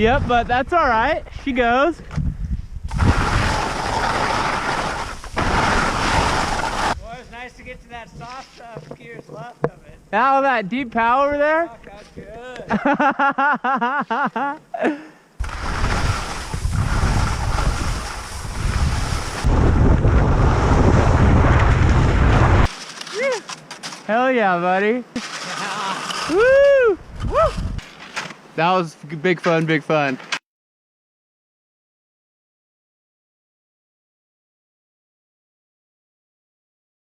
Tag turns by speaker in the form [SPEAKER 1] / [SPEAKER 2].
[SPEAKER 1] Yep, but that's all right. She goes.
[SPEAKER 2] Well, it's nice to get to that soft stuff. Gears left of it.
[SPEAKER 1] Now that deep power there.
[SPEAKER 2] Fuck, that's good.
[SPEAKER 1] Hell yeah, buddy. Woo! Woo! That was big fun, big fun.